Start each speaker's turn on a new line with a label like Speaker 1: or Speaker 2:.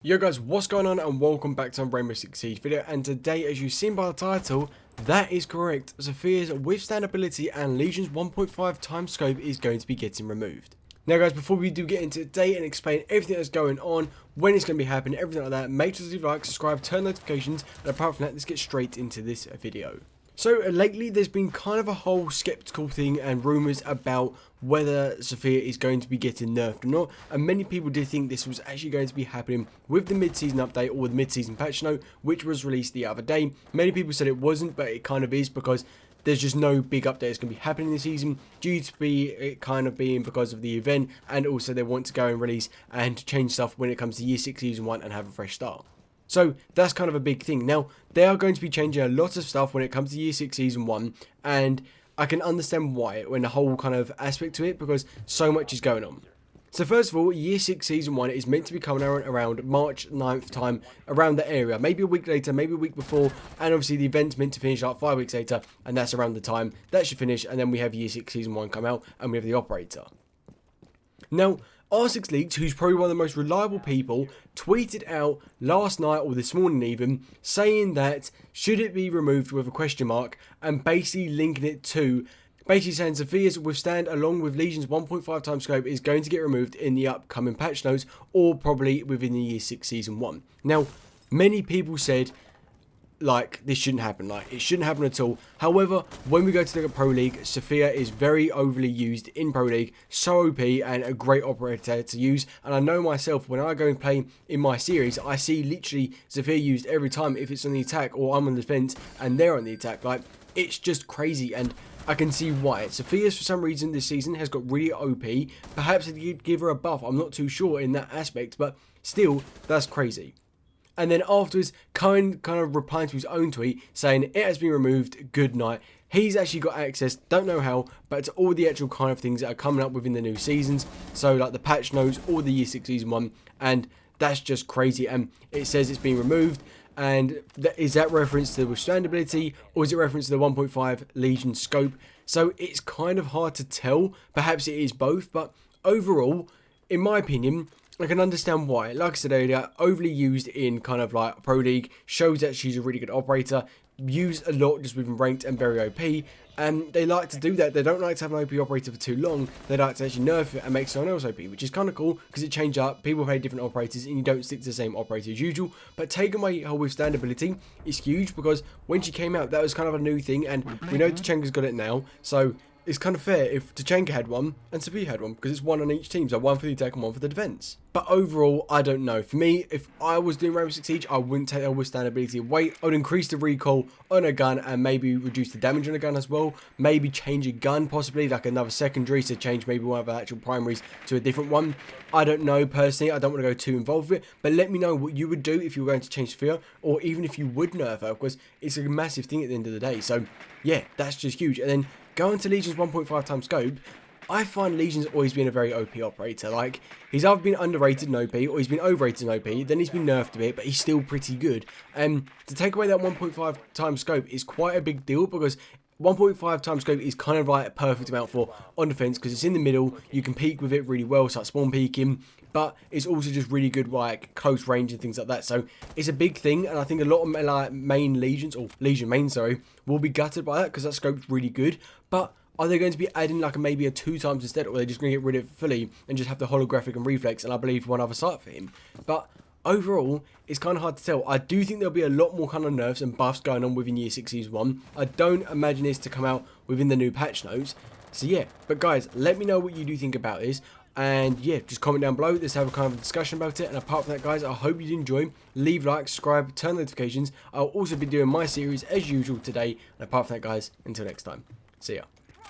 Speaker 1: Yo guys, what's going on and welcome back to a Rainbow Six Siege video, and today, as you've seen by the title, that is correct, Zofia's withstand ability and Legion's 1.5 times scope is going to be getting removed. Now guys, before we do get into today and explain everything that's going on, when it's going to be happening, everything like that, make sure to leave a like, subscribe, turn notifications, and apart from that, let's get straight into this video. So lately there's been kind of a whole skeptical thing and rumours about whether Zofia is going to be getting nerfed or not, and many people did think this was actually going to be happening with the mid-season update or the mid-season patch note, which was released the other day. Many people said it wasn't, but it kind of is, because there's just no big update that's going to be happening this season, due to it kind of being because of the event, and also they want to go and release and change stuff when it comes to Year 6 Season 1 and have a fresh start. So that's kind of a big thing. Now, they are going to be changing a lot of stuff when it comes to Year 6 Season 1, and I can understand why, when the whole kind of aspect to it, because so much is going on. So first of all, Year 6 Season 1 is meant to be coming out around March 9th time, around the area. Maybe a week later, maybe a week before, and obviously the event's meant to finish like 5 weeks later, and that's around the time that should finish, and then we have Year 6 Season 1 come out, and we have the operator. Now, R6 Leaks, who's probably one of the most reliable people, tweeted out last night or this morning even, saying that should it be removed with a question mark, and basically linking it to, basically saying Zofia's withstand along with Legion's 1.5 times scope is going to get removed in the upcoming patch notes, or probably within the Year 6 Season 1. Now, many people said, like, this shouldn't happen, like, it shouldn't happen at all. However, when we go to look at Pro League, Zofia is very overly used in Pro League, so OP and a great operator to use, and I know myself, when I go and play in my series, I see literally Zofia used every time if it's on the attack or I'm on the defense and they're on the attack. Like, it's just crazy, and I can see why. Zofia's, for some reason, this season has got really OP. Perhaps if you'd give her a buff, I'm not too sure in that aspect, but still, that's crazy. And then afterwards, kind of replying to his own tweet saying it has been removed, good night. He's actually got access, don't know how, but to all the actual kind of things that are coming up within the new seasons. So like the patch notes or the Year 6 Season 1, and that's just crazy. And it says it's been removed, and is that reference to the withstand ability, or is it reference to the 1.5 Legion scope? So it's kind of hard to tell. Perhaps it is both, but overall, in my opinion, I can understand why. Like I said earlier, overly used in kind of like Pro League, shows that she's a really good operator, used a lot just within ranked and very OP, and they like to do that. They don't like to have an OP operator for too long. They like to actually nerf it and make someone else OP, which is kind of cool because it changes up. People play different operators and you don't stick to the same operator as usual. But taking away her withstand ability is huge, because when she came out, that was kind of a new thing, and we know Tachanka's got it now, so it's kind of fair if Tachanka had one and Zofia had one, because it's one on each team, so one for the attack and one for the defense. But overall, I don't know. For me, if I was doing Rainbow Six Siege, I wouldn't take her withstand ability away. I would increase the recoil on a gun and maybe reduce the damage on a gun as well. Maybe change a gun, possibly like another secondary, so change maybe one of the actual primaries to a different one. I don't know personally. I don't want to go too involved with it, but let me know what you would do if you were going to change Zofia, or even if you would nerf her, because it's a massive thing at the end of the day. So yeah, that's just huge. And then going to Legion's 1.5 times scope, I find Legion's always been a very OP operator. Like, he's either been underrated in OP, or he's been overrated in OP, then he's been nerfed a bit, but he's still pretty good. And to take away that 1.5 times scope is quite a big deal, because 1.5 times scope is kind of like a perfect amount for on defense, because it's in the middle, you can peek with it really well, start spawn peeking, but it's also just really good like close range and things like that. So it's a big thing, and I think a lot of like main legions, or Legion main, sorry, will be gutted by that, because that scope's really good. But are they going to be adding like maybe a 2 times instead, or are they just going to get rid of it fully and just have the holographic and reflex, and I believe one other sight for him? But overall, it's kind of hard to tell. I do think there'll be a lot more kind of nerfs and buffs going on within Year 6 Season 1. I don't imagine this to come out within the new patch notes. So yeah, but guys, let me know what you do think about this. And yeah, just comment down below. Let's have a kind of a discussion about it. And apart from that, guys, I hope you did enjoy. Leave a like, subscribe, turn notifications. I'll also be doing my series as usual today. And apart from that, guys, until next time, see ya.